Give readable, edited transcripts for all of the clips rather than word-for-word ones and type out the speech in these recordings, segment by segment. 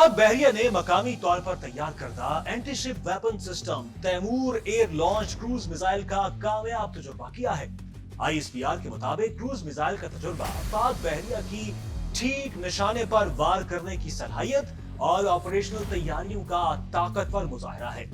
पाक बहरिया ने मकामी तौर पर तैयार करदा anti ship weapon system Taimur air launch cruise missile का कामयाब तजुर्बा किया है। ISPR के मुताबिक क्रूज मिसाइल का तजुर्बा पाक बहरिया की ठीक निशाने पर वार करने की सलाहियत और ऑपरेशनल तैयारियों का ताकतवर मुजाहिरा है।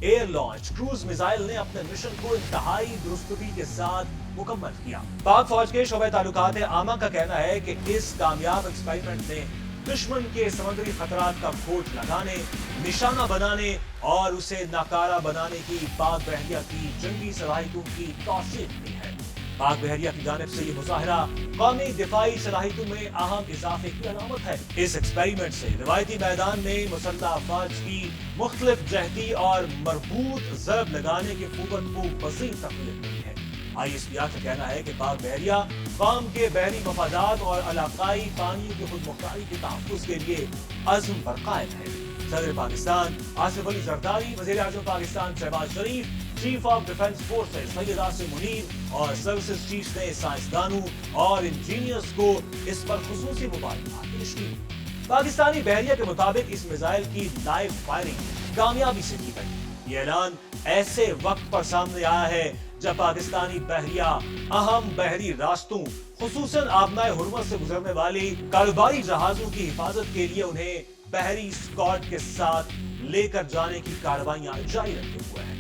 एयर लॉन्च क्रूज मिसाइल ने अपने मिशन को इंतहाई दुरुस्तगी के साथ मुकम्मल किया। पाक फौज के शोबे ताल्लुकात आमा का कहना है कि इस कामयाब एक्सपेरिमेंट ने दुश्मन के समुद्री खतरात का खोज लगाने, निशाना बनाने और उसे नाकारा बनाने की पाक बहरिया की जंगी सलाहियतों की तौसीक दी है। पाक बहरिया की जानिब से ये मुजाहिरा कौमी दिफाई सलाहियतों में अहम इजाफे की अलामत है। इस एक्सपेरिमेंट से रिवायती मैदान में मुसल्लह अफवाज की मुख्तलिफ जहदी और मरबूत ज़रब लगाने की कुव्वत को मज़ीद तक़वीत मिली है। ISPR का कहना है कि पाक बहरिया कौम के बहरी मफादात और इलाकाई पानी की खुद मुख्तारी के तहफ़्फ़ुज़ के लिए अज़्म पर कायम है। सदर पाकिस्तान आसिफ अली ज़रदारी, वज़ीर आज़म Pakistan Shahbaz Sharif, chief of defence forces Syed Asim Munir और सर्विसेज चीफ ने साइंसदानों और इंजीनियर्स को इस पर खुसूसी मुबारकबाद पेश की। पाकिस्तानी बहरिया के मुताबिक इस मिसाइल की लाइव फायरिंग कामयाबी से की गई। ये ऐलान ऐसे वक्त पर सामने आया है जब पाकिस्तानी बहरिया अहम बहरी रास्तों खुसूसन आबनाए हुर्मत से गुजरने वाली कारोबारी जहाजों की हिफाजत के लिए उन्हें बहरी स्क्वाड के साथ लेकर जाने की कार्रवाइयां जारी रखे हुए हैं।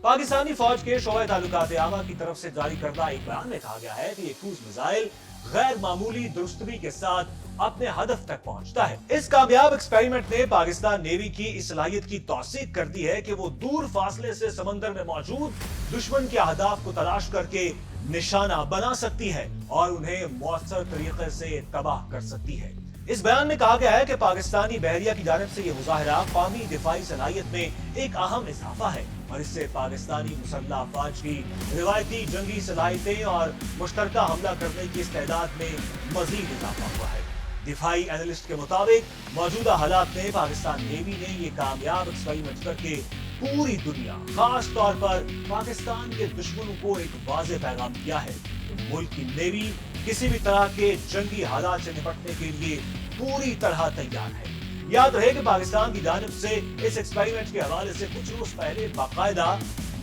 पाकिस्तानी फौज के शोबे ताल्लुकात आमा की तरफ से जारी करदा एक बयान में कहा गया है कि ये क्रूज मिसाइल गैर मामूली दुरुस्तगी के साथ अपने हदफ तक पहुंचता है। इस कामयाब एक्सपेरिमेंट ने पाकिस्तान नेवी की इस सलाहियत की तौसीक कर दी है कि वो दूर फासले से समंदर में मौजूद दुश्मन के अहदाफ को तलाश करके निशाना बना सकती है और उन्हें मौसर तरीके से तबाह कर सकती है। इस बयान में कहा गया है कि पाकिस्तानी बहरिया की जानिब से यह मुजाहिरा कौमी दिफाई सलाहियत में एक अहम इजाफा है और इससे पाकिस्तानी मुसल्लह अफवाज की रिवायती जंगी सलाहियतें और मुश्तरका हमला करने की इस्तेदाद में मजीद इजाफा हुआ है। दिफाई एनालिस्ट के मुताबिक मौजूदा हालात में पाकिस्तान नेवी ने ये कामयाब एक्सपेरिमेंट करके पूरी दुनिया, खास तौर पर पाकिस्तान के दुश्मनों को एक वाज़ेह पैगाम दिया है कि मुल्क की नेवी किसी भी तरह के जंगी हालात से निपटने के लिए पूरी तरह तैयार है। याद रहे कि पाकिस्तान की जानिब से इस एक्सपेरिमेंट के हवाले से कुछ रोज पहले बाकायदा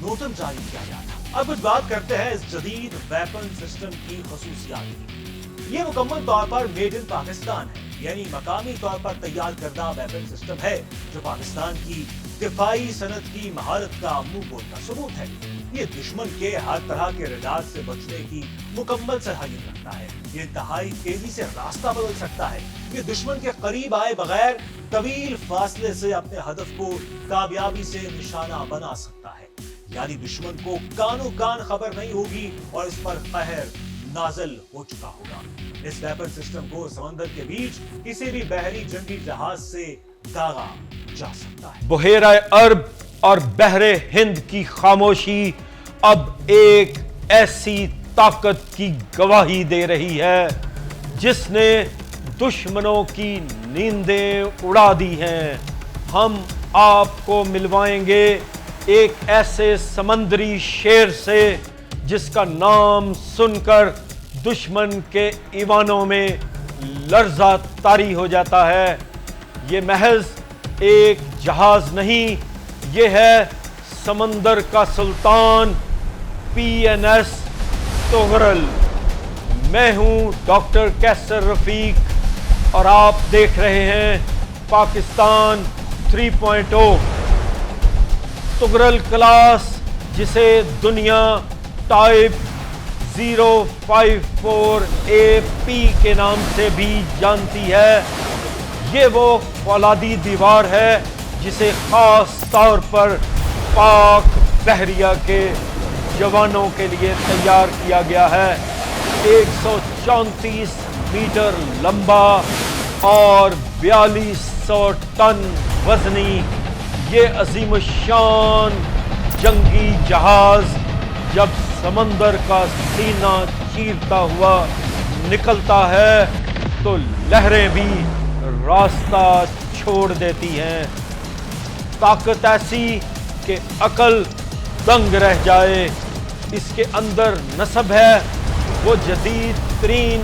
नोटम जारी किया गया था। अब कुछ बात करते हैं इस जदीद वेपन सिस्टम की खसूसियात की। ये मुकम्मल तौर पर मेड इन पाकिस्तान है, यानी मकामी तौर पर तैयार करदा वेपन सिस्टम है जो पाकिस्तान की दिफाई सनत की महारत का मुंह बोलता सबूत है। ये दुश्मन के हर तरह के रडार से बचने की मुकम्मल सलाहियत रखता है। ये इंतहाई तेजी से रास्ता बदल सकता है। ये दुश्मन के करीब आए बगैर तवील फासले से अपने हदफ को कामयाबी से निशाना बना सकता है, यानी दुश्मन को कानो कान खबर नहीं होगी और इस पर कहर नाज़िल हो चुका होगा। इस वेपन सिस्टम को समंदर के बीच किसी भी बहरी जंगी जहाज से दागा जा सकता है। बुहेरा अरब और बहरे हिंद की खामोशी अब एक ऐसी ताकत की गवाही दे रही है जिसने दुश्मनों की नींदें उड़ा दी हैं। हम आपको मिलवाएंगे एक ऐसे समंदरी शेर से जिसका नाम सुनकर दुश्मन के ईवानों में लर्जा तारी हो जाता है। ये महज एक जहाज नहीं, ये है समंदर का सुल्तान PNS तुगरल। मैं हूं डॉक्टर कैसर रफीक और आप देख रहे हैं पाकिस्तान 3.0। तुगरल क्लास, जिसे दुनिया टाइप 054 AP के नाम से भी जानती है, ये वो फौलादी दीवार है जिसे खास तौर पर पाक बहरिया के जवानों के लिए तैयार किया गया है। 134 मीटर लंबा और 4200 टन वजनी ये अजीम शान जंगी जहाज जब समंदर का सीना चीरता हुआ निकलता है तो लहरें भी रास्ता छोड़ देती हैं। ताकत ऐसी कि अकल दंग रह जाए। इसके अंदर नस्ब है वो जदीद तरीन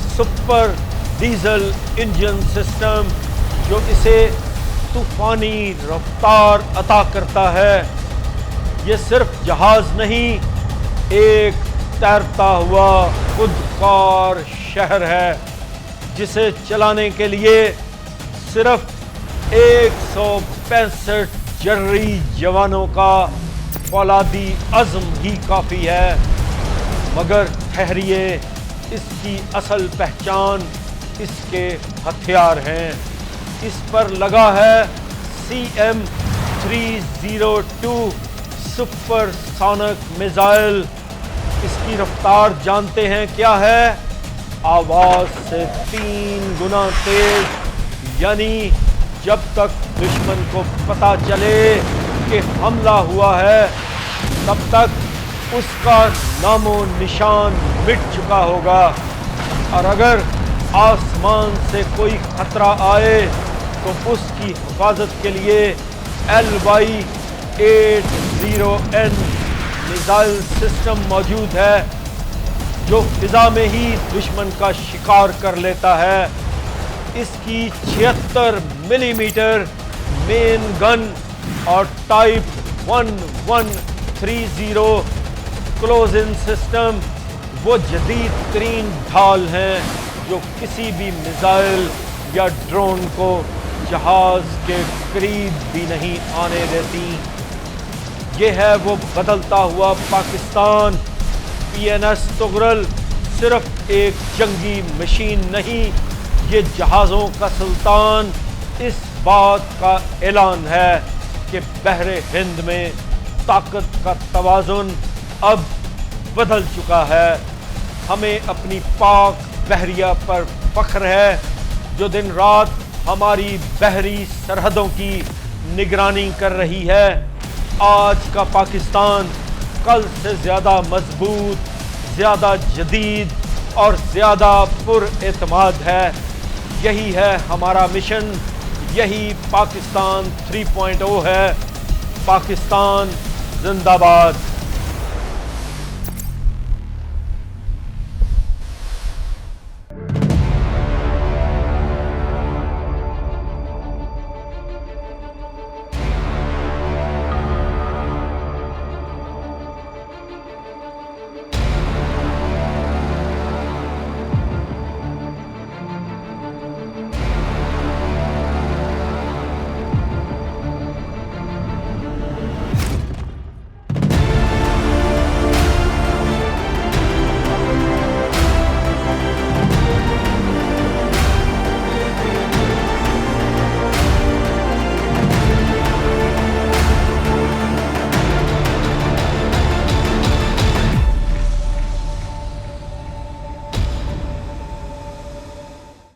सुपर डीजल इंजन सिस्टम جو اسے طوفانی رفتار عطا کرتا ہے۔ یہ صرف جہاز نہیں، ایک تیرتا ہوا خودکار شہر ہے جسے چلانے کے لیے صرف 165 جرری جوانوں کا فولادی عزم ہی کافی ہے۔ مگر ٹھہریے، اس کی اصل پہچان اس کے ہتھیار ہیں۔ اس پر لگا ہے CM-302 سپر سونک میزائل۔ اس کی رفتار جانتے ہیں کیا ہے؟ آواز سے 3 گنا تیز، یعنی جب تک دشمن کو پتہ چلے کہ حملہ ہوا ہے تب تک اس کا نام و نشان مٹ چکا ہوگا، اور اگر آسمان سے کوئی خطرہ آئے تو اس کی حفاظت کے لیے LY-80N میزائل سسٹم موجود ہے جو فضا میں ہی دشمن کا شکار کر لیتا ہے۔ اس کی 76 ملی میٹر مین گن اور ٹائپ 1130 کلوز ان سسٹم وہ جدید ترین ڈھال ہیں جو کسی بھی میزائل یا ڈرون کو جہاز کے قریب بھی نہیں آنے دیتی۔ یہ ہے وہ بدلتا ہوا پاکستان۔ PNS طغرل صرف ایک جنگی مشین نہیں، یہ جہازوں کا سلطان۔ اس بات کا اعلان ہے کہ بحر ہند میں طاقت کا توازن اب بدل چکا ہے۔ ہمیں اپنی پاک بحریہ پر فخر ہے جو دن رات ہماری بحری سرحدوں کی نگرانی کر رہی ہے۔ آج کا پاکستان کل سے زیادہ مضبوط، زیادہ جدید اور زیادہ پر اعتماد ہے۔ یہی ہے ہمارا مشن، یہی پاکستان 3.0 ہے۔ پاکستان زندہ باد۔